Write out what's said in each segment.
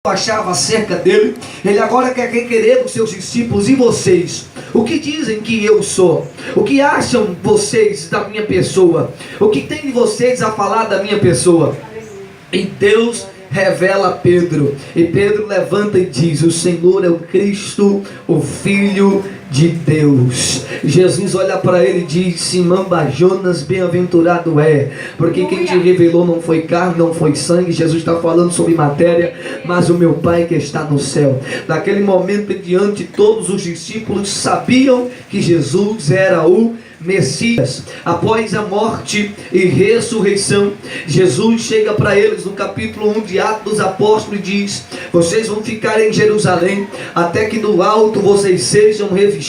achava acerca dele. Ele agora quer requerer dos seus discípulos: e vocês? O que dizem que eu sou? O que acham vocês da minha pessoa? O que tem de vocês a falar da minha pessoa? E Deus revela a Pedro, e Pedro levanta e diz: o Senhor é o Cristo, o Filho de Deus. Jesus olha para ele e diz: Simão Bar-Jonas, bem-aventurado é, porque quem te revelou não foi carne, não foi sangue. Jesus está falando sobre matéria, mas o meu Pai que está no céu. Naquele momento em diante, todos os discípulos sabiam que Jesus era o Messias. Após a morte e ressurreição, Jesus chega para eles no capítulo 1 de Atos dos Apóstolos e diz: vocês vão ficar em Jerusalém até que do alto vocês sejam revestidos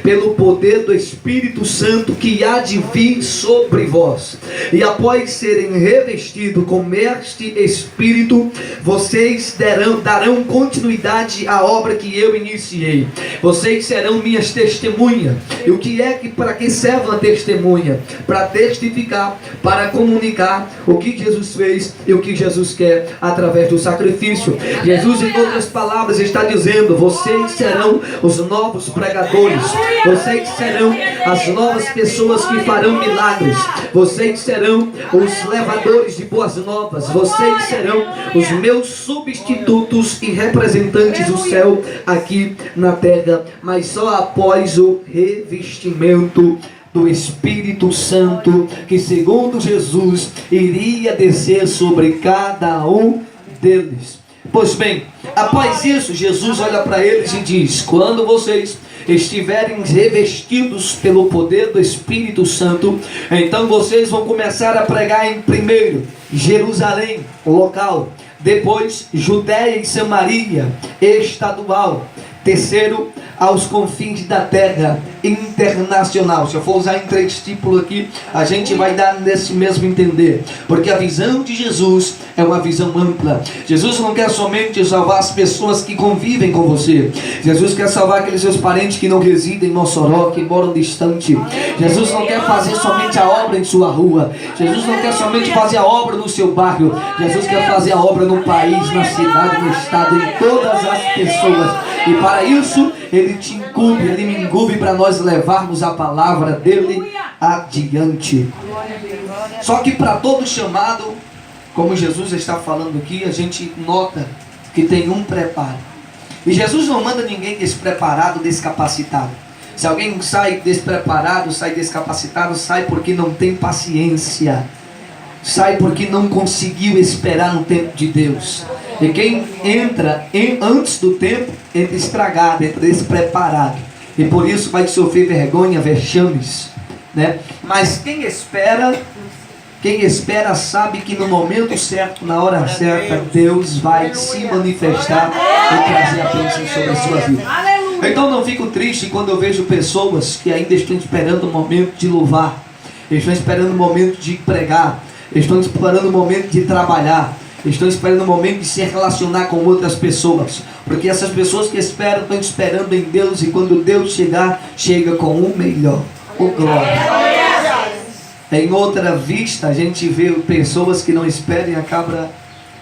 pelo poder do Espírito Santo que há de vir sobre vós. E após serem revestidos com este Espírito, vocês darão continuidade à obra que eu iniciei. Vocês serão minhas testemunhas. E o que é que para que serve a testemunha? Para testificar, para comunicar o que Jesus fez e o que Jesus quer através do sacrifício. Jesus, em outras palavras, está dizendo: vocês serão os novos pregadores, vocês serão as novas pessoas que farão milagres, vocês serão os levadores de boas novas, vocês serão os meus substitutos e representantes do céu aqui na terra, mas só após o revestimento do Espírito Santo, que segundo Jesus iria descer sobre cada um deles. Pois bem, após isso, Jesus olha para eles e diz: quando vocês estiverem revestidos pelo poder do Espírito Santo, então vocês vão começar a pregar em primeiro Jerusalém, local, depois Judéia e Samaria, estadual, terceiro aos confins da terra, internacional. Se eu for usar em 3 títulos aqui, a gente vai dar nesse mesmo entender, porque a visão de Jesus é uma visão ampla. Jesus não quer somente salvar as pessoas que convivem com você. Jesus quer salvar aqueles seus parentes que não residem em Mossoró, que moram distante. Jesus não quer fazer somente a obra em sua rua. Jesus não quer somente fazer a obra no seu bairro. Jesus quer fazer a obra no país, na cidade, no estado, em todas as pessoas. E para isso Ele te incumbe, Ele me incumbe para nós levarmos a palavra dEle adiante. Só que para todo chamado, como Jesus está falando aqui, a gente nota que tem um preparo. E Jesus não manda ninguém despreparado, descapacitado. Se alguém sai despreparado, sai descapacitado, sai porque não tem paciência, sai porque não conseguiu esperar no tempo de Deus. E quem entra antes do tempo, entra estragado, entra despreparado. E por isso vai sofrer vergonha, vexames, né? Mas quem espera sabe que no momento certo, na hora certa, Deus vai se manifestar e trazer a bênção sobre a sua vida. Então não fico triste quando eu vejo pessoas que ainda estão esperando o momento de louvar, estão esperando o momento de pregar, estão esperando o momento de trabalhar, estão esperando o momento de se relacionar com outras pessoas, porque essas pessoas que esperam, estão esperando em Deus, e quando Deus chegar, chega com o melhor, o glória. Em outra vista, a gente vê pessoas que não esperam e acabam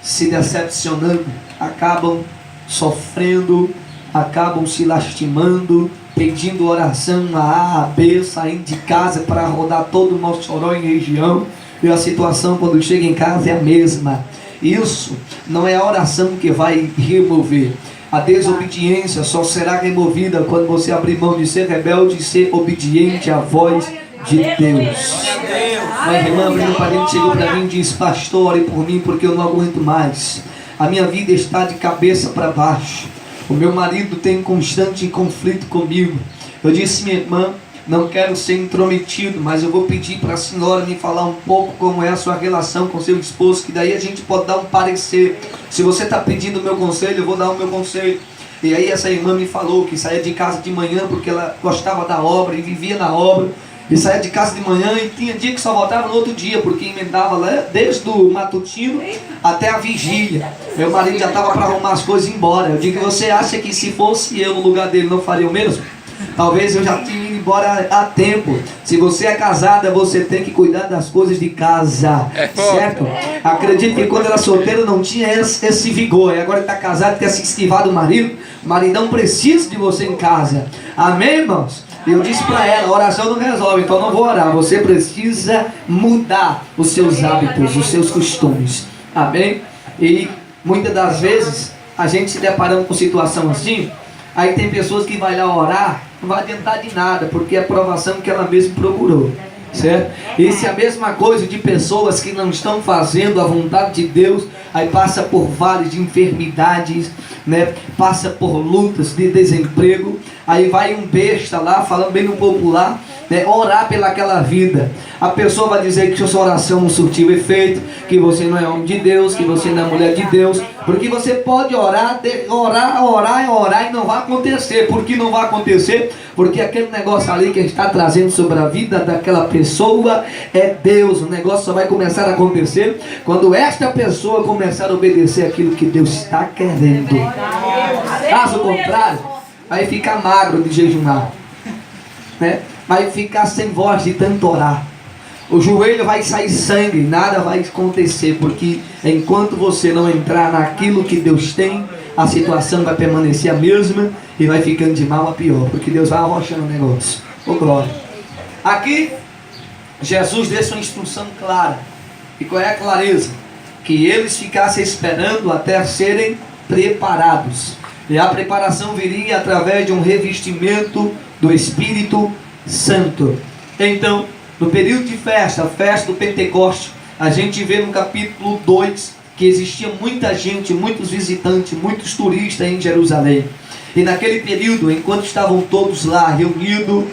se decepcionando, acabam sofrendo, acabam se lastimando, pedindo oração a B, saindo de casa para rodar todo o Mossoró em região, e a situação quando chega em casa é a mesma. Isso não é a oração que vai remover. A desobediência só será removida quando você abrir mão de ser rebelde e ser obediente à voz de Deus. Uma irmã, um parente chegou para mim e disse: pastor, ore por mim porque eu não aguento mais. A minha vida está de cabeça para baixo. O meu marido tem constante conflito comigo. Eu disse: minha irmã, não quero ser intrometido, mas eu vou pedir para a senhora me falar um pouco como é a sua relação com seu esposo, que daí a gente pode dar um parecer. Se você está pedindo o meu conselho, eu vou dar o meu conselho. E aí essa irmã me falou que saía de casa de manhã porque ela gostava da obra e vivia na obra. E saía de casa de manhã e tinha dia que só voltava no outro dia, porque emendava lá desde o matutino até a vigília. Meu marido já estava para arrumar as coisas e ir embora. Eu digo: você acha que se fosse eu no lugar dele não faria o mesmo? Talvez eu já tinha ido embora a tempo. Se você é casada, você tem que cuidar das coisas de casa, certo? Acredito que quando era solteiro não tinha esse vigor. E agora que está casado, quer se esquivar do marido. O maridão precisa de você em casa. Amém, irmãos? Eu disse para ela, oração não resolve, então não vou orar. Você precisa mudar os seus hábitos, os seus costumes. Amém? E muitas das vezes a gente se deparando com situação assim, aí tem pessoas que vai lá orar, não vai adiantar de nada, porque é a aprovação que ela mesma procurou, certo? Isso é a mesma coisa de pessoas que não estão fazendo a vontade de Deus, aí passa por vales de enfermidades, né? Passa por lutas de desemprego, aí vai um besta lá, falando bem no popular, né? Orar pelaquela vida. A pessoa vai dizer que sua oração não surtiu efeito, que você não é homem de Deus, que você não é mulher de Deus, porque você pode orar e não vai acontecer. Por que não vai acontecer? Porque aquele negócio ali que a gente está trazendo sobre a vida daquela pessoa é Deus. O negócio só vai começar a acontecer quando esta pessoa começar a obedecer aquilo que Deus está querendo. Caso contrário, vai ficar magro de jejuar, né? Vai ficar sem voz de tanto orar. O joelho vai sair sangue, nada vai acontecer, porque enquanto você não entrar naquilo que Deus tem, a situação vai permanecer a mesma e vai ficando de mal a pior, porque Deus vai arrochando o negócio. Ô glória! Aqui, Jesus deixa uma instrução clara. E qual é a clareza? Que eles ficassem esperando até serem preparados. E a preparação viria através de um revestimento do Espírito Santo. Então, no período de festa, a festa do Pentecoste, a gente vê no capítulo 2 que existia muita gente, muitos visitantes, muitos turistas em Jerusalém. E naquele período, enquanto estavam todos lá reunidos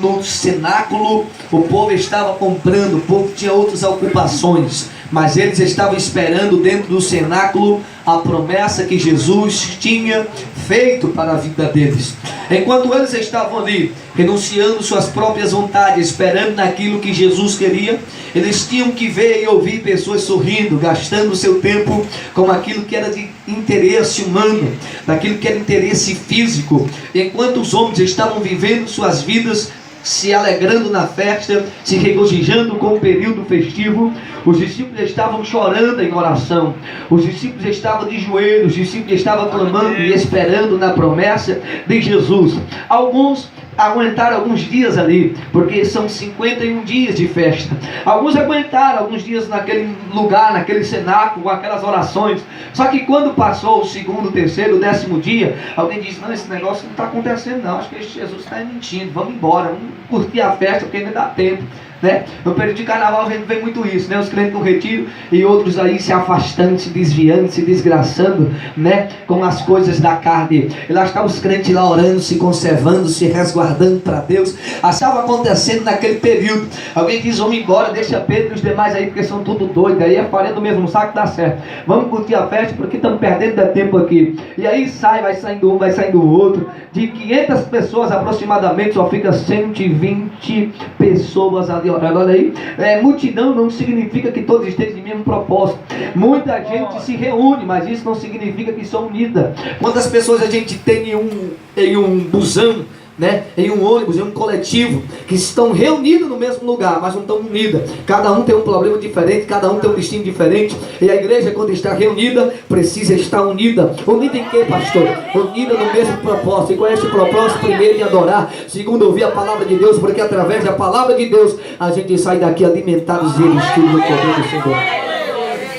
no cenáculo, o povo estava comprando, o povo tinha outras ocupações, mas eles estavam esperando dentro do cenáculo a promessa que Jesus tinha feito para a vida deles. Enquanto eles estavam ali, renunciando suas próprias vontades, esperando naquilo que Jesus queria, eles tinham que ver e ouvir pessoas sorrindo, gastando seu tempo com aquilo que era de interesse humano, daquilo que era interesse físico. Enquanto os homens estavam vivendo suas vidas, se alegrando na festa, se regozijando com o período festivo, os discípulos estavam chorando em oração, os discípulos estavam de joelhos, os discípulos estavam clamando e esperando na promessa de Jesus. Alguns aguentaram alguns dias ali, porque são 51 dias de festa. Alguns aguentaram alguns dias naquele lugar, naquele cenáculo, com aquelas orações. Só que quando passou o segundo, terceiro, 10º dia, alguém diz: não, esse negócio não está acontecendo não, acho que esse Jesus está mentindo, vamos embora, vamos curtir a festa porque ainda dá tempo, né? No período de carnaval a gente vê muito isso, né? Os crentes no retiro e outros aí se afastando, se desviando, se desgraçando, né? Com as coisas da carne. E lá estavam os crentes lá orando, se conservando, se resguardando para Deus. Estava acontecendo naquele período. Alguém diz: vamos embora, deixa Pedro e os demais aí, porque são tudo doidos. Aí é farinha do mesmo saco, dá certo. Vamos curtir a festa porque estamos perdendo tempo aqui. E aí vai saindo um, vai saindo o outro. De 500 pessoas aproximadamente, só fica 120 pessoas ali orando. Olha aí, multidão não significa que todos estejam de mesmo propósito. Muita gente se reúne, mas isso não significa que são unidas. Quantas pessoas a gente tem em um busão, né? Em um ônibus, em um coletivo, que estão reunidos no mesmo lugar, mas não estão unidas. Cada um tem um problema diferente, cada um tem um destino diferente. E a igreja, quando está reunida, precisa estar unida. Unida em quê, pastor? Unida no mesmo propósito. E qual é esse propósito? Primeiro, em adorar. Segundo, ouvir a palavra de Deus, porque através da palavra de Deus a gente sai daqui alimentados e revestidos no poder do Senhor.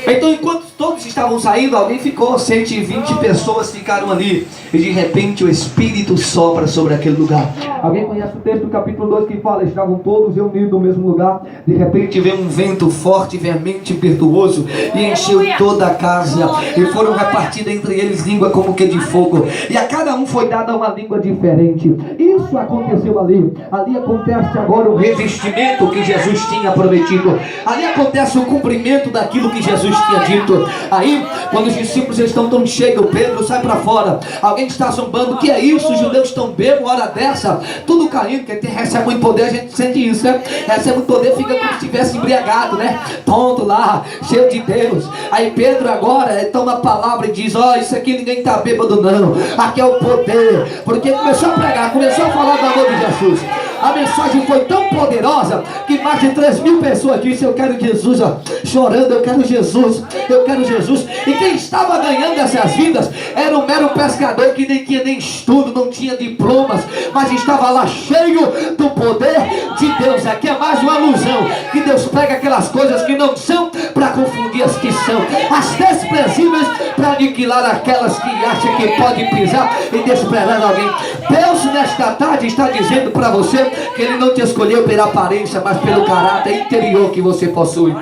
Então, enquanto todos estavam saindo, alguém ficou, 120 pessoas ficaram ali, e de repente o Espírito sopra sobre aquele lugar. Alguém conhece o texto do capítulo 2 que fala: estavam todos reunidos no mesmo lugar, de repente veio um vento forte, veemente, impetuoso, e encheu toda a casa, e foram repartidas entre eles língua como que de fogo, e a cada um foi dada uma língua diferente. Isso aconteceu ali. Ali acontece agora o revestimento que Jesus tinha prometido. Ali acontece o cumprimento daquilo que Jesus tinha dito. Aí, quando os discípulos estão tão cheios, Pedro sai para fora. Alguém está zombando: que é isso? Os judeus estão bêbados, hora dessa, tudo caindo. Quem recebe muito poder, a gente sente isso, né? Recebe muito poder, fica como se estivesse embriagado, né? Tonto lá, cheio de Deus. Aí Pedro agora toma a palavra e diz: ó, isso aqui ninguém está bêbado não, aqui é o poder. Porque começou a pregar, começou a falar do amor de Jesus. A mensagem foi tão poderosa que mais de 3.000 pessoas disseram: eu quero Jesus, ó, chorando, eu quero Jesus, eu quero Jesus. E quem estava ganhando essas vidas era um mero pescador que nem tinha nem estudo, não tinha diplomas, mas estava lá cheio do poder de Deus. Aqui é mais uma alusão que Deus pega aquelas coisas que não são para confundir as que são, as desprezíveis para aniquilar aquelas que acham que pode pisar e desprezar alguém. Deus nesta tarde está dizendo para você que Ele não te escolheu pela aparência, mas pelo caráter interior que você possui.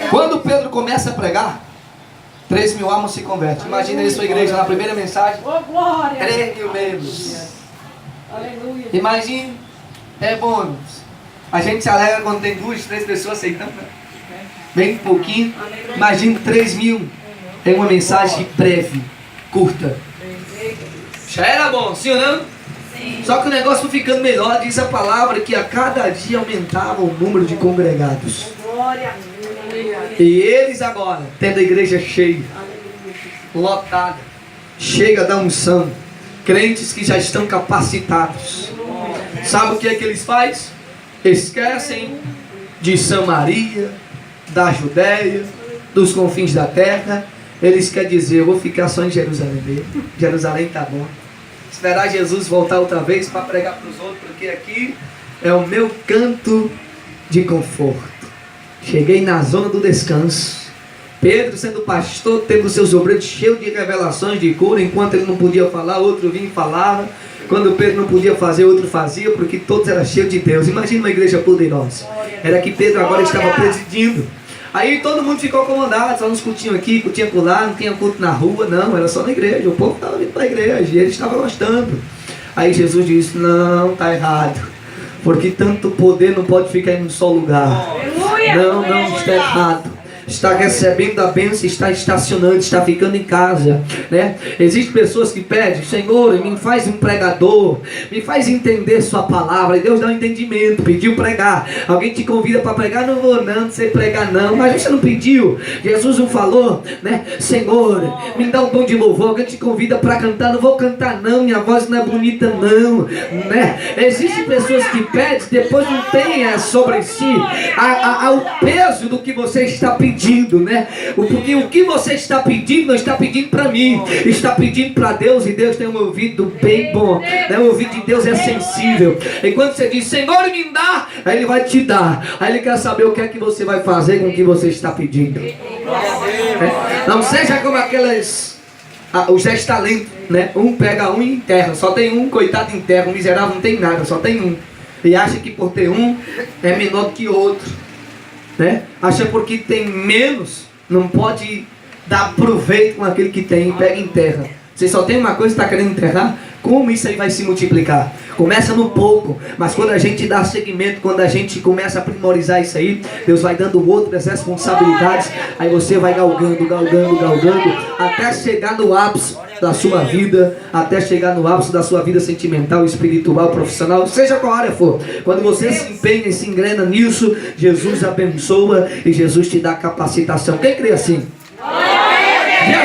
Quando Pedro começa a pregar, 3.000 almas se convertem. Imagina isso, a igreja na primeira mensagem, 3.000 membros. Imagine, é bom. A gente se alegra quando tem 2, 3 pessoas aceitando, né? Bem pouquinho. Imagine 3.000 em uma mensagem breve, curta. Já era bom, sim ou não? Sim. Só que o negócio foi ficando melhor. Diz a palavra que a cada dia aumentava o número de congregados. E eles agora, tendo a igreja cheia, lotada, chega da unção, crentes que já estão capacitados. Sabe o que é que eles fazem? Esquecem de Samaria, da Judéia, dos confins da terra. Eles querem dizer: eu vou ficar só em Jerusalém mesmo. Jerusalém tá bom. Esperar Jesus voltar outra vez para pregar para os outros, porque aqui é o meu canto de conforto. Cheguei na zona do descanso. Pedro, sendo pastor, tendo seus obreiros cheios de revelações de cura. Enquanto ele não podia falar, outro vinha e falava. Quando Pedro não podia fazer, outro fazia, porque todos eram cheios de Deus. Imagina uma igreja poderosa. Era que Pedro agora estava presidindo. Aí todo mundo ficou acomodado, só nos cultinhos aqui, cultinho por lá, não tinha culto na rua, não, era só na igreja. O povo estava vindo para a igreja e ele estava gostando. Aí Jesus disse: não, está errado, porque tanto poder não pode ficar em um só lugar. Não, está errado. Está recebendo a bênção, está estacionando, está ficando em casa, né? Existem pessoas que pedem: Senhor, me faz um pregador, me faz entender sua palavra. E Deus dá um entendimento, pediu pregar. Alguém te convida para pregar: não vou não sei pregar não. Mas você não pediu, Jesus não falou, né? Senhor, me dá um dom de louvor. Alguém te convida para cantar: não vou cantar não, minha voz não é bonita não, né? Existem pessoas que pedem, depois não tem sobre si o peso do que você está pedindo, né? Porque o que você está pedindo não está pedindo para mim, está pedindo para Deus. E Deus tem um ouvido bem bom, né? O ouvido de Deus é sensível. E quando você diz: Senhor, me dá, aí Ele vai te dar. Aí Ele quer saber o que é que você vai fazer com o que você está pedindo. Não seja como aquelas, os 10 talentos, né? Um pega um e enterra. Só tem um, coitado, enterra. O miserável não tem nada, só tem um. E acha que por ter um é menor do que outro, né? Acha porque tem menos, não pode dar proveito com aquele que tem, pega em terra. Você só tem uma coisa que está querendo enterrar? Como isso aí vai se multiplicar? Começa no pouco, mas quando a gente dá seguimento, quando a gente começa a primorizar isso aí, Deus vai dando outras responsabilidades. Aí você vai galgando, até chegar no ápice da sua vida, até chegar no ápice da sua vida sentimental, espiritual, profissional, seja qual área for. Quando você se empenha e se engrena nisso, Jesus abençoa e Jesus te dá capacitação. Quem crê assim?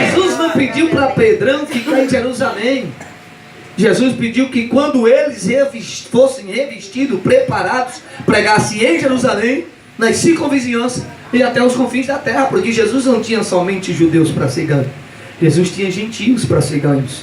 Jesus não pediu para Pedrão ficar em Jerusalém. Jesus pediu que quando eles fossem revestidos, preparados, pregassem em Jerusalém, nas circunvizinhanças e até os confins da terra, porque Jesus não tinha somente judeus para ser ganho, Jesus tinha gentios para ser ganhos.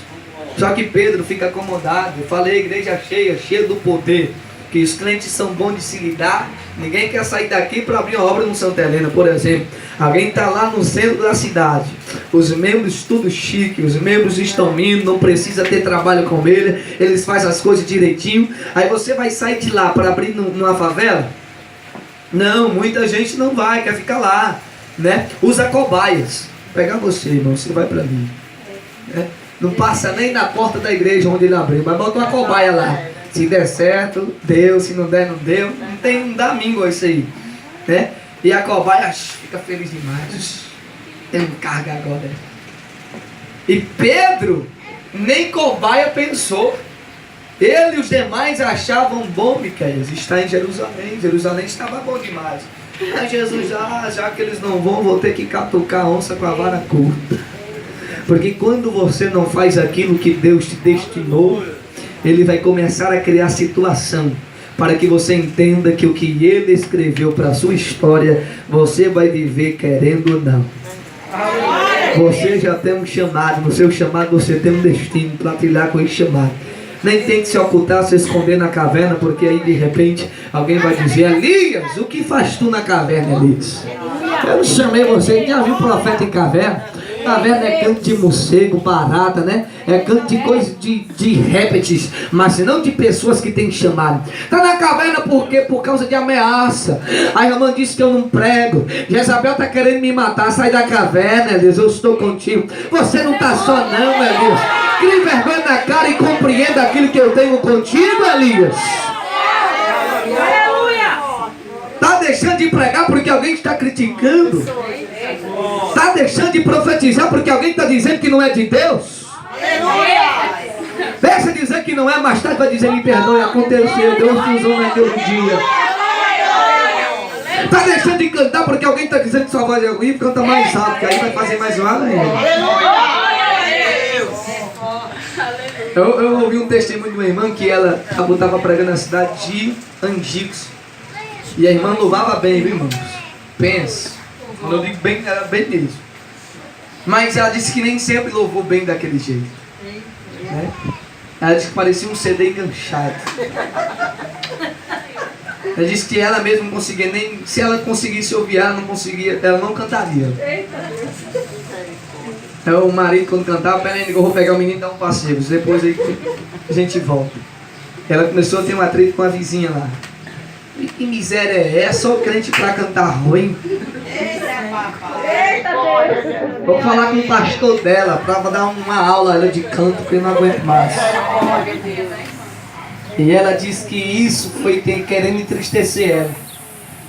Só que Pedro fica acomodado. Eu falei, igreja cheia do poder, que os crentes são bons de se lidar. Ninguém quer sair daqui para abrir uma obra no Santa Helena, por exemplo. Alguém está lá no centro da cidade, os membros tudo chique, os membros estão indo, não precisa ter trabalho com ele, eles fazem as coisas direitinho. Aí você vai sair de lá para abrir numa favela? Não, muita gente não vai, quer ficar lá, né? Usa cobaias. Vou pegar você, irmão, você vai para mim, né? Não passa nem na porta da igreja onde ele abriu, mas bota uma cobaia lá. Se der certo, deu. Se não der, não deu. Não dá míngua isso aí, né? E a cobaia fica feliz demais. Tem um carga agora. E Pedro nem cobaia pensou. Ele e os demais achavam bom, Miqueias, estar em Jerusalém. Jerusalém estava bom demais. Mas Jesus, já que eles não vou ter que catucar a onça com a vara curta. Porque quando você não faz aquilo que Deus te destinou, Ele vai começar a criar situação para que você entenda que o que Ele escreveu para a sua história, você vai viver querendo ou não. Você já tem um chamado, no seu chamado você tem um destino para trilhar com esse chamado. Nem tem que se ocultar, se esconder na caverna, porque aí de repente alguém vai dizer: Elias, o que faz tu na caverna, Elias? Eu não chamei você, já viu profeta em caverna? Caverna é canto de morcego, barata, né? É canto de coisa de répteis, mas não de pessoas que têm chamado. Tá na caverna por quê? Por causa de ameaça. A irmã disse que eu não prego. Jezabel tá querendo me matar. Sai da caverna, Elias, eu estou contigo. Você não tá só não, Elias. Crie vergonha na cara e compreenda aquilo que eu tenho contigo, Elias. Tá deixando de pregar porque alguém está criticando? Está deixando de profetizar porque alguém está dizendo que não é de Deus? Deixa de dizer que não é, mais tarde vai dizer: me perdoe, aconteceu, Deus te usou naquele dia. Está deixando de cantar porque alguém está dizendo que sua voz é ruim, canta mais alto, que aí vai fazer mais uma ainda. Eu ouvi um testemunho de uma irmã que ela estava pregando na cidade de Angicos. E a irmã louvava bem, viu, irmãos? Pensa. Quando eu digo bem, era bem mesmo. Mas ela disse que nem sempre louvou bem daquele jeito, né? Ela disse que parecia um CD enganchado. Ela disse que ela mesma não conseguia nem... Se ela conseguisse ouvir, ela não conseguia... Ela não cantaria. Então, o marido, quando cantava: peraí, eu vou pegar o menino e dar um passeio. Depois aí a gente volta. Ela começou a ter um atrito com a vizinha lá. E que miséria é essa? Só o crente pra cantar ruim. Vou falar com o pastor dela para dar uma aula de canto, porque eu não aguento mais. E ela disse que isso foi querendo entristecer ela.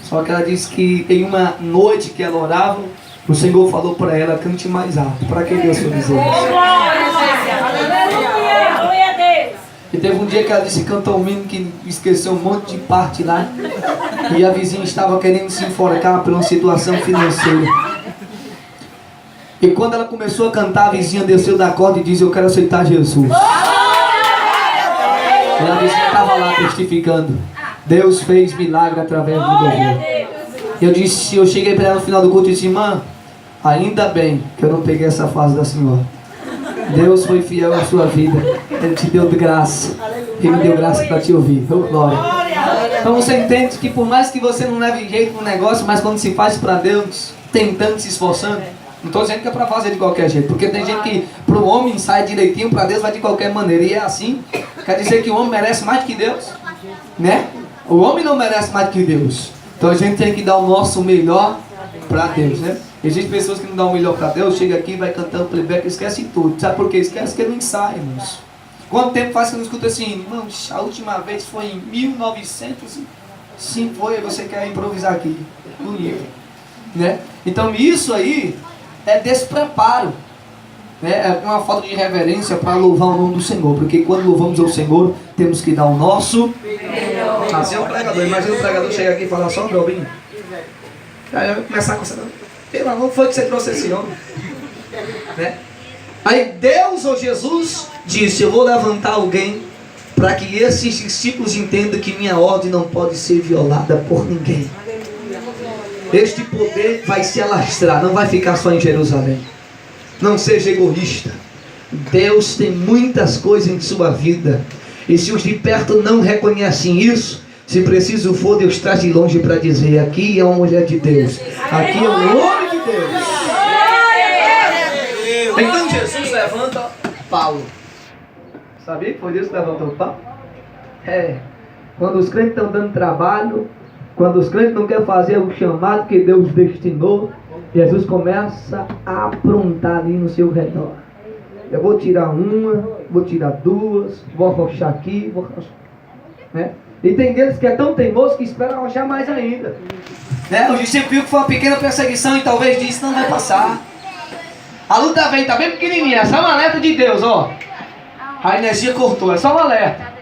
Só que ela disse que em uma noite que ela orava, o Senhor falou para ela: cante mais alto. Para que Deus foi dizer isso? E teve um dia que ela disse que cantou um hino que esqueceu um monte de parte lá. E a vizinha estava querendo se enforcar por uma situação financeira. E quando ela começou a cantar, a vizinha desceu da corda e disse: eu quero aceitar Jesus. E a vizinha estava lá testificando: Deus fez milagre através do governo. Eu cheguei para ela no final do culto e disse: irmã, ainda bem que eu não peguei essa fase da senhora. Deus foi fiel à sua vida. Ele te deu de graça. Ele me deu graça para te ouvir. Oh, glória. Então você entende que por mais que você não leve jeito no negócio, mas quando se faz para Deus, tentando, se esforçando, não estou dizendo que é para fazer de qualquer jeito, porque tem gente que para o homem sai direitinho, para Deus vai de qualquer maneira. E é assim. Quer dizer que o homem merece mais que Deus, né? O homem não merece mais que Deus. Então a gente tem que dar o nosso melhor para Deus, né? Existem pessoas que não dão o melhor para Deus, chega aqui, vai cantando playback, esquece tudo. Sabe por quê? Esquece que ele não ensaia, irmãos. Quanto tempo faz que eu não escuto assim: irmãos, a última vez foi em 1905, foi, você quer improvisar aqui. Bonito, né? Então isso aí é despreparo, né? É uma falta de reverência para louvar o nome do Senhor. Porque quando louvamos ao Senhor, temos que dar o nosso melhor. Assim é um pregador. Imagina o pregador chegar aqui e falar só um dobrinho. Aí vai começar com essa... Pelo amor, foi que você trouxe esse homem, né? Aí Deus ou Jesus disse: eu vou levantar alguém para que esses discípulos entendam que minha ordem não pode ser violada por ninguém. Este poder vai se alastrar, não vai ficar só em Jerusalém. Não seja egoísta. Deus tem muitas coisas em sua vida, e se os de perto não reconhecem isso, se preciso for, Deus traz de longe para dizer: aqui é uma mulher de Deus, aqui é um homem de Deus. Então Jesus levanta Paulo. Sabia que foi Deus que levantou Paulo? Quando os crentes estão dando trabalho, quando os crentes não querem fazer o chamado que Deus destinou, Jesus começa a aprontar ali no seu redor. Eu vou tirar uma, vou tirar duas, vou arrochar aqui, vou arrochar, né? E tem deles que é tão teimoso que espera arrochar mais ainda, né? O discípulo viu que foi uma pequena perseguição e talvez disse: não vai passar. A luta vem, tá bem pequenininha, é só um alerta de Deus, ó. A energia cortou, é só um alerta.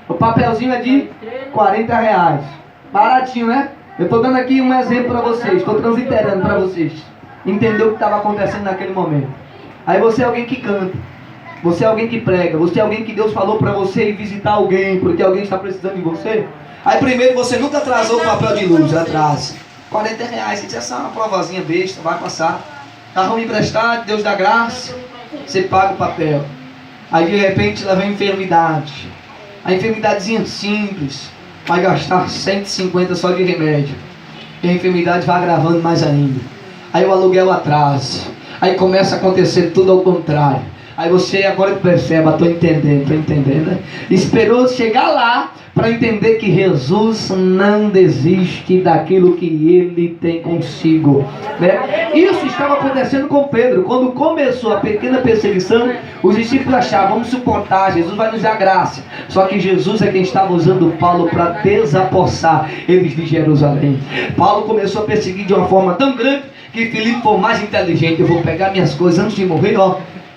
O papelzinho é de R$40. Baratinho, né? Eu estou dando aqui um exemplo para vocês, estou transliterando para vocês entender o que estava acontecendo naquele momento. Aí você é alguém que canta. Você é alguém que prega, você é alguém que Deus falou para você ir visitar alguém, porque alguém está precisando de você. Aí primeiro você nunca atrasou o papel de luz, atrasa. R$ 40, se essa é uma provazinha besta, vai passar. Carro emprestado, Deus dá graça, você paga o papel. Aí de repente lá vem a enfermidade. A enfermidadezinha simples, vai gastar 150 só de remédio. E a enfermidade vai agravando mais ainda. Aí o aluguel atrasa. Aí começa a acontecer tudo ao contrário. Aí você agora percebe, estou entendendo, né? Esperou chegar lá para entender que Jesus não desiste daquilo que ele tem consigo, né? Isso estava acontecendo com Pedro. Quando começou a pequena perseguição, os discípulos achavam, vamos suportar, Jesus vai nos dar graça. Só que Jesus é quem estava usando Paulo para desapossar eles de Jerusalém. Paulo começou a perseguir de uma forma tão grande que Filipe foi mais inteligente. Eu vou pegar minhas coisas antes de morrer,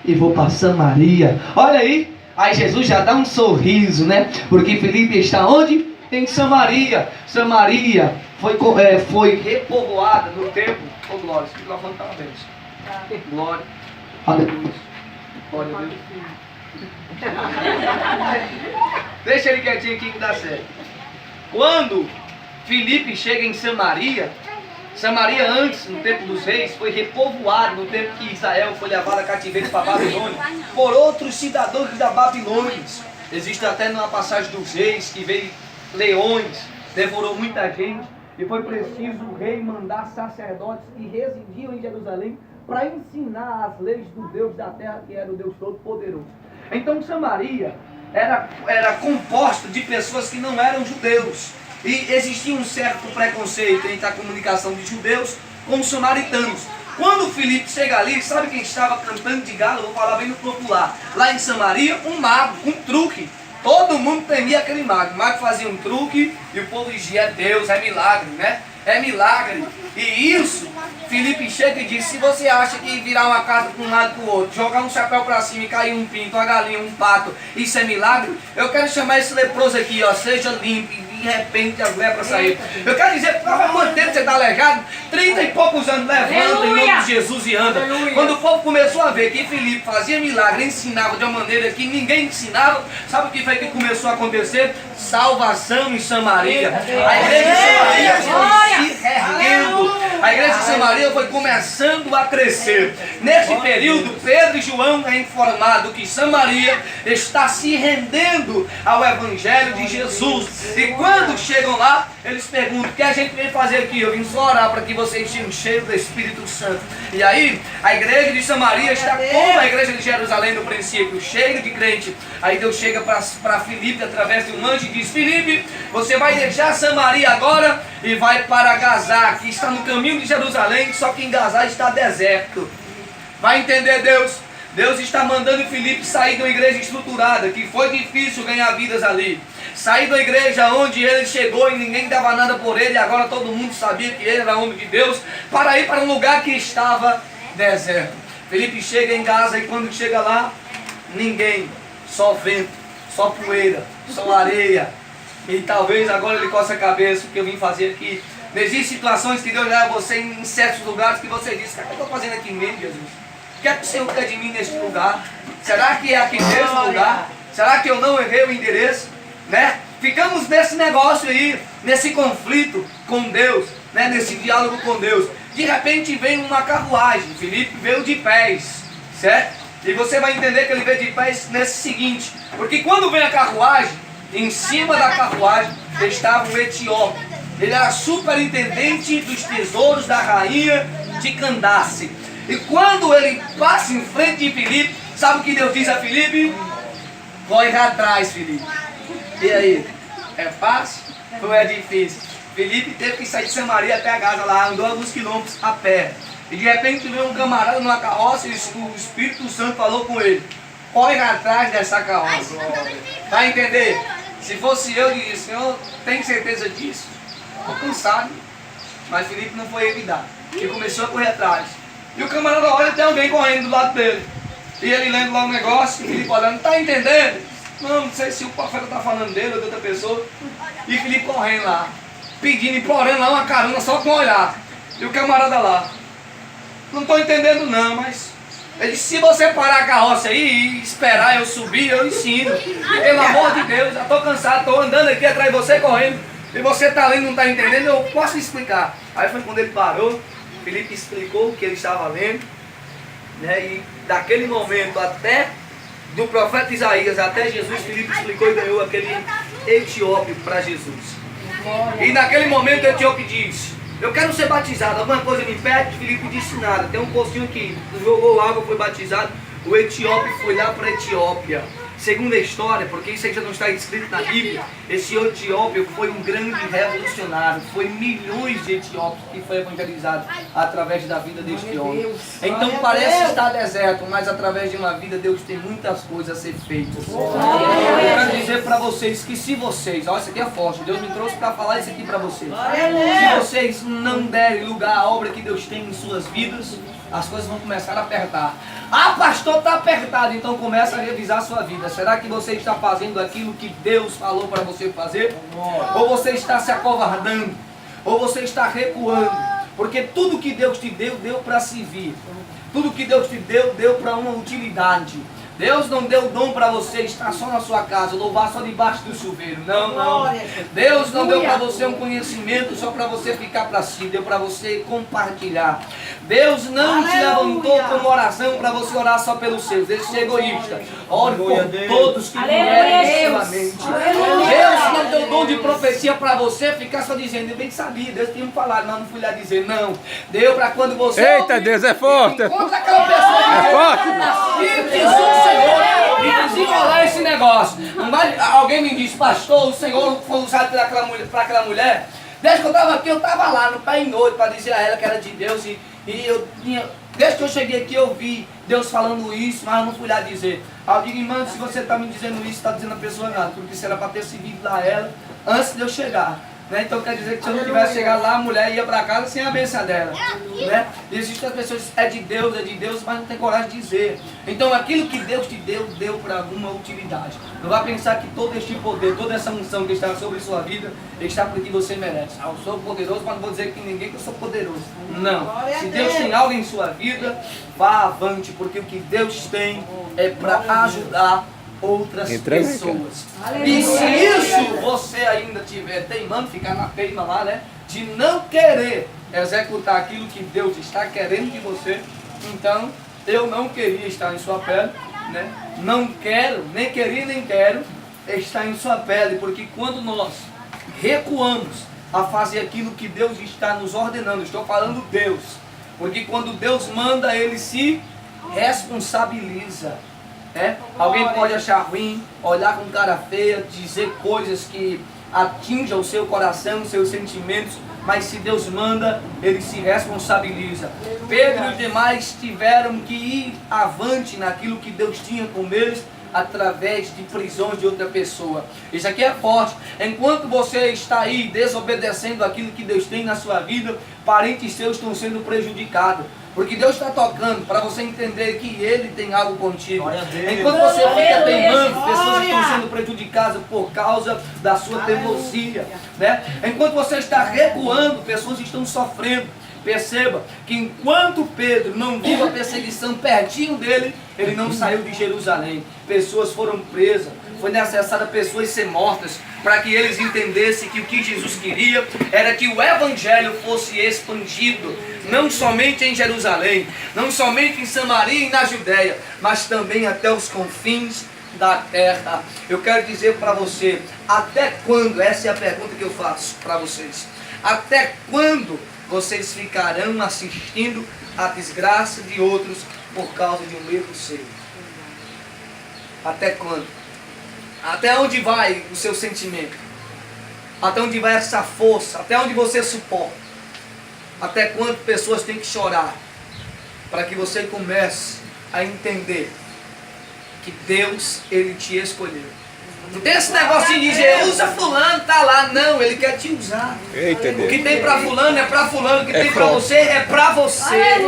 e vou para Samaria. Olha aí, aí Jesus já dá um sorriso, né? Porque Filipe está onde? Em Samaria. Samaria foi repovoada no tempo. Oh glória, esse microfone está aberto. Glória, aleluia. Glória a Deus. Deixa ele quietinho aqui que dá certo. Quando Filipe chega em Samaria, Samaria antes, no tempo dos reis, foi repovoada no tempo que Israel foi levado a cativeiro para a Babilônia por outros cidadãos da Babilônia. Existe até numa passagem dos reis que veio leões, devorou muita gente e foi preciso o rei mandar sacerdotes que residiam em Jerusalém para ensinar as leis do Deus da terra, que era o Deus Todo-Poderoso. Então Samaria era composta de pessoas que não eram judeus. E existia um certo preconceito entre a comunicação de judeus com os samaritanos. Quando Filipe chega ali, sabe quem estava cantando de galo? Vou falar bem no popular. Lá em Samaria, um mago, um truque. Todo mundo temia aquele mago. O mago fazia um truque e o povo dizia, é Deus, é milagre, né? É milagre. E isso, Filipe chega e diz, se você acha que virar uma casa para um lado para o outro, jogar um chapéu para cima e cair um pinto, uma galinha, um pato, isso é milagre, eu quero chamar esse leproso aqui, seja limpo. De repente as lepras saíram. Eu quero dizer, há quanto tempo você está aleijado? 30 e poucos anos, levanta em nome de Jesus e anda. Aleluia. Quando o povo começou a ver que Filipe fazia milagre, ensinava de uma maneira que ninguém ensinava, sabe o que foi que começou a acontecer? Salvação em Samaria. A igreja de Samaria foi se erguendo. A igreja de Samaria foi começando a crescer. Nesse período, Pedro e João é informado que Samaria está se rendendo ao Evangelho de Jesus. E quando chegam lá, eles perguntam, o que a gente veio fazer aqui? Eu vim só orar para que vocês sejam cheios do Espírito Santo. E aí, a igreja de Samaria está como a igreja de Jerusalém no princípio, cheia de crente. Aí Deus chega para Filipe através de um anjo e diz, Filipe, você vai deixar Samaria agora e vai para Gazá, que está no caminho de Jerusalém, só que em Gazá está deserto. Vai entender Deus? Deus está mandando Filipe sair de uma igreja estruturada, que foi difícil ganhar vidas ali. Sair da igreja onde ele chegou e ninguém dava nada por ele, e agora todo mundo sabia que ele era homem de Deus, para ir para um lugar que estava deserto. Filipe chega em Gaza e quando chega lá, ninguém, só vento, só poeira, só areia. E talvez agora ele coça a cabeça, o que eu vim fazer aqui. Existem situações que Deus leva você em certos lugares que você diz, o que eu estou fazendo aqui mesmo, Jesus? O que é que o Senhor quer de mim neste lugar? Será que é aqui mesmo o lugar? Será que eu não errei o endereço? Né? Ficamos nesse negócio aí, nesse conflito com Deus, né? Nesse diálogo com Deus. De repente vem uma carruagem, Filipe veio de pés, certo? E você vai entender que ele veio de pés nesse seguinte, porque quando vem a carruagem, em cima da carruagem estava um etíope. Ele era superintendente dos tesouros da rainha de Candace. E quando ele passa em frente de Filipe, sabe o que Deus diz a Filipe? Corre atrás, Filipe. E aí? É fácil ou é difícil? Filipe teve que sair de Samaria até a Gaza lá, andou alguns quilômetros a pé. E de repente veio um camarada numa carroça e o Espírito Santo falou com ele. Corre atrás dessa carroça. Vai entender? Se fosse eu, diria, Senhor, tem certeza disso? Estou cansado. Mas Filipe não foi evitar. Ele começou a correr atrás. E o camarada olha, tem alguém correndo do lado dele. E ele lendo lá um negócio, e Filipe olhando, tá entendendo? Não sei se o profeta está falando dele ou de outra pessoa. E Filipe correndo lá, pedindo, implorando lá uma carona só com olhar. E o camarada lá, não estou entendendo não, mas Ele disse, se você parar a carroça aí e esperar eu subir, eu ensino. E pelo amor de Deus, já estou cansado, estou andando aqui atrás de você correndo. E você está lendo, não está entendendo, eu posso explicar. Aí foi quando ele parou, Felipe explicou o que ele estava lendo, né? E daquele momento até, do profeta Isaías até Jesus, Felipe explicou e ganhou aquele etíope para Jesus. E naquele momento o etíope disse, eu quero ser batizado, alguma coisa me impede? Felipe disse nada, tem um postinho aqui, jogou água, foi batizado, o etíope foi lá para a Etiópia. Segundo a história, porque isso aí já não está escrito na Bíblia, esse etíope foi um grande revolucionário, foi milhões de etíopes que foi evangelizado através da vida deste homem. Então parece estar deserto, mas através de uma vida Deus tem muitas coisas a ser feitas. Eu quero dizer para vocês que se vocês, olha, isso aqui é forte, Deus me trouxe para falar isso aqui para vocês. Se vocês não derem lugar à obra que Deus tem em suas vidas, as coisas vão começar a apertar. Ah, pastor, está apertado, então começa a revisar a sua vida. Será que você está fazendo aquilo que Deus falou para você fazer? Ou você está se acovardando? Ou você está recuando? Porque tudo que Deus te deu, deu para servir. Tudo que Deus te deu, deu para uma utilidade. Deus não deu dom para você estar só na sua casa, louvar só debaixo do chuveiro. Não, não. Deus não deu para você um conhecimento só para você ficar para si. Deu para você compartilhar. Deus não te levantou como oração para você orar só pelos seus. Deixa de ser egoísta. Ore por todos que vierem em sua mente. Deus não deu dom de profecia para você ficar só dizendo, eu bem sabia, Deus tinha me falado, mas não fui lá dizer. Não. Deu para quando você... Eita, Deus, é forte. Encontra aquela pessoa que é forte. Jesus, Senhor, e desenrolar esse negócio. Alguém me disse, pastor, o Senhor foi usado para aquela mulher. Desde que eu estava aqui, eu estava lá no Pai Noite para dizer a ela que era de Deus. E eu tinha, desde que eu cheguei aqui, eu vi Deus falando isso, mas eu não fui lá dizer. Eu digo, irmão, se você está me dizendo isso, está dizendo a pessoa nada, porque isso era para ter servido lá ela antes de eu chegar. Né? Então quer dizer que se eu não tivesse chegado lá, a mulher ia para casa sem a bênção dela. Né? E existem as pessoas que é de Deus, mas não tem coragem de dizer. Então aquilo que Deus te deu, deu para alguma utilidade. Não vai pensar que todo este poder, toda essa unção que está sobre sua vida, está porque você merece. Ah, eu sou poderoso, mas não vou dizer que ninguém que eu sou poderoso. Não. Se Deus tem algo em sua vida, vá avante, porque o que Deus tem é para ajudar outras pessoas. E se isso você ainda tiver teimando, ficar na teima lá, né? De não querer executar aquilo que Deus está querendo de você, então eu não queria estar em sua pele, né? Não quero, nem queria nem quero estar em sua pele, porque quando nós recuamos a fazer aquilo que Deus está nos ordenando, estou falando Deus, porque quando Deus manda, Ele se responsabiliza. Alguém pode achar ruim, olhar com cara feia, dizer coisas que atinjam o seu coração, os seus sentimentos, mas se Deus manda, Ele se responsabiliza. Pedro e os demais tiveram que ir avante naquilo que Deus tinha com eles, através de prisões de outra pessoa. Isso aqui é forte. Enquanto você está aí desobedecendo aquilo que Deus tem na sua vida, parentes seus estão sendo prejudicados. Porque Deus está tocando para você entender que Ele tem algo contigo. Enquanto você fica teimando, pessoas estão sendo prejudicadas por causa da sua teimosia, né? Enquanto você está recuando, pessoas estão sofrendo. Perceba que enquanto Pedro não viu a perseguição pertinho dele, ele não saiu de Jerusalém. Pessoas foram presas. Foi necessário pessoas ser mortas para que eles entendessem que o que Jesus queria era que o Evangelho fosse expandido, não somente em Jerusalém, não somente em Samaria e na Judéia, mas também até os confins da terra. Eu quero dizer para você, até quando, essa é a pergunta que eu faço para vocês, até quando vocês ficarão assistindo a desgraça de outros por causa de um erro seu? Até quando? Até onde vai o seu sentimento? Até onde vai essa força? Até onde você suporta? Até quando pessoas têm que chorar para que você comece a entender que Deus, Ele te escolheu? Não tem esse negócio de dizer, usa fulano, tá lá. Não, Ele quer te usar. Eita, o que tem para fulano é para fulano. O que tem para você é para você.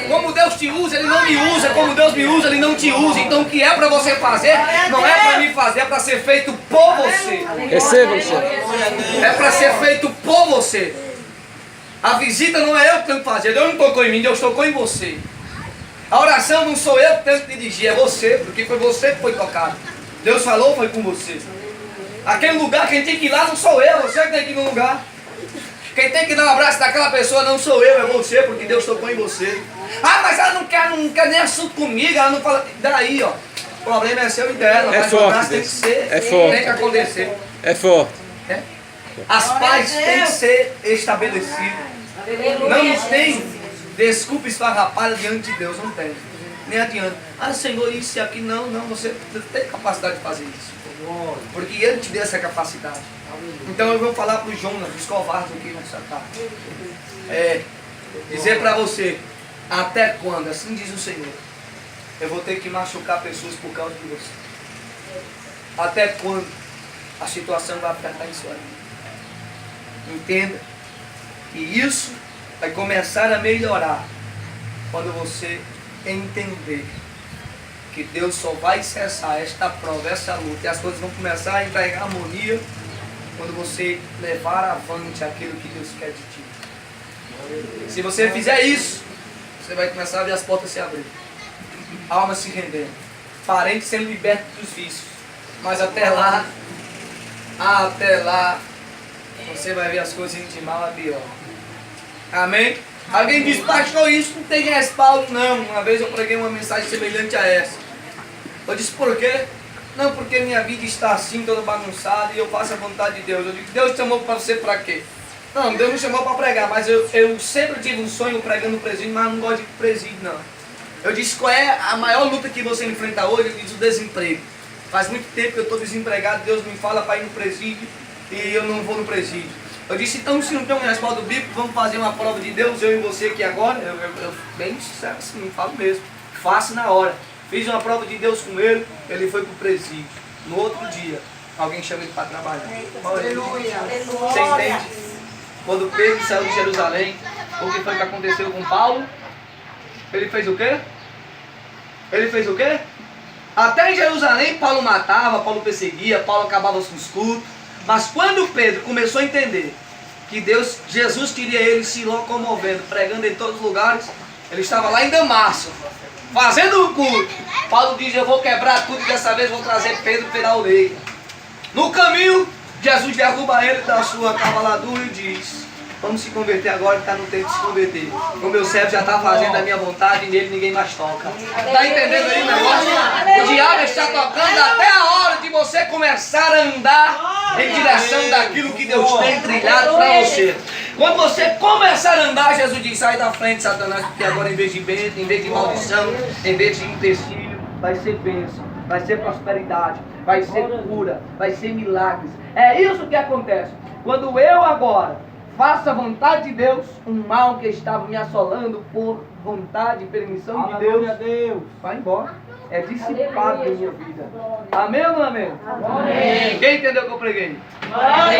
Como Deus te usa, Ele não me usa. Como Deus me usa, Ele não te usa. Então o que é para você fazer, não é para mim fazer, é para ser feito por você. Receba, Senhor. É para ser feito por você. A visita não é eu que tenho que fazer. Deus não tocou em mim, Deus tocou em você. A oração não sou eu que tenho que dirigir, é você, porque foi você que foi tocado. Deus falou, foi com você. Aquele lugar, quem tem que ir lá não sou eu, você que tem que ir no lugar. Quem tem que dar um abraço daquela pessoa não sou eu, é você, porque Deus tocou em você. Ah, mas ela não quer nem assunto comigo, ela não fala. Daí, ó. O problema é seu e dela, É mas forte, o abraço tem que Deus. ser, É forte. tem que acontecer. É forte. É? As pazes têm que ser estabelecidas. Não nos tem desculpa esfarrapada diante de Deus, não tem. Nem adianta. Ah, Senhor, isso e aqui. Não, você tem capacidade de fazer isso. Porque Ele te deu essa capacidade. Então eu vou falar para o Jonas, os covardes aqui nessa tarde. Dizer para você, até quando, assim diz o Senhor, eu vou ter que machucar pessoas por causa de você. Até quando a situação vai apertar em sua vida. Entenda que isso vai começar a melhorar quando você entender que Deus só vai cessar esta prova, essa luta, e as coisas vão começar a entrar em harmonia quando você levar avante aquilo que Deus quer de ti. Se você fizer isso, você vai começar a ver as portas se abrir, almas se rendendo, parentes sendo libertos dos vícios. Mas até lá, você vai ver as coisas indo de mal a pior. Amém? Alguém diz, pastor, isso não tem respaldo. Não, uma vez eu preguei uma mensagem semelhante a essa. Eu disse, por quê? Não, porque minha vida está assim, toda bagunçada, e eu faço a vontade de Deus. Eu digo, Deus te chamou para você para quê? Não, Deus me chamou para pregar, mas eu sempre tive um sonho pregando no presídio, mas não gosto de presídio, não. Eu disse, qual é a maior luta que você enfrenta hoje? Eu disse, o desemprego. Faz muito tempo que eu estou desempregado, Deus me fala para ir no presídio, e eu não vou no presídio. Eu disse, então se não tem um respaldo bíblico, vamos fazer uma prova de Deus, eu e você aqui agora. Eu bem sincero assim, falo mesmo. Faço na hora. Fiz uma prova de Deus com ele, ele foi para o presídio. No outro dia, alguém chama ele para trabalhar. Aleluia. Você entende? Quando Pedro saiu de Jerusalém, o que foi que aconteceu com Paulo? Ele fez o quê? Ele fez o quê? Até em Jerusalém, Paulo matava, Paulo perseguia, Paulo acabava com os cultos. Mas quando Pedro começou a entender que Jesus queria ele se locomovendo, pregando em todos os lugares, ele estava lá em Damasco, fazendo o culto. Paulo diz, eu vou quebrar tudo e dessa vez vou trazer Pedro pela orelha. No caminho, Jesus derruba ele da sua cavaladura e diz, vamos se converter agora que está no tempo de se converter. O meu servo já está fazendo a minha vontade e nele ninguém mais toca. Está entendendo aí o negócio? O diabo está tocando até a hora de você começar a andar em direção daquilo que Deus tem trilhado para você. Quando você começar a andar, Jesus diz, sai da frente, Satanás, porque agora em vez de bênção, em vez de maldição, em vez de empecilho, vai ser bênção, vai ser prosperidade, vai ser cura, vai ser milagres. É isso que acontece. Quando eu agora faço a vontade de Deus, um mal que estava me assolando por vontade e permissão de Deus, vai embora. É dissipado em minha vida. Amém ou não amém? Amém. Quem entendeu o que eu preguei? Amém.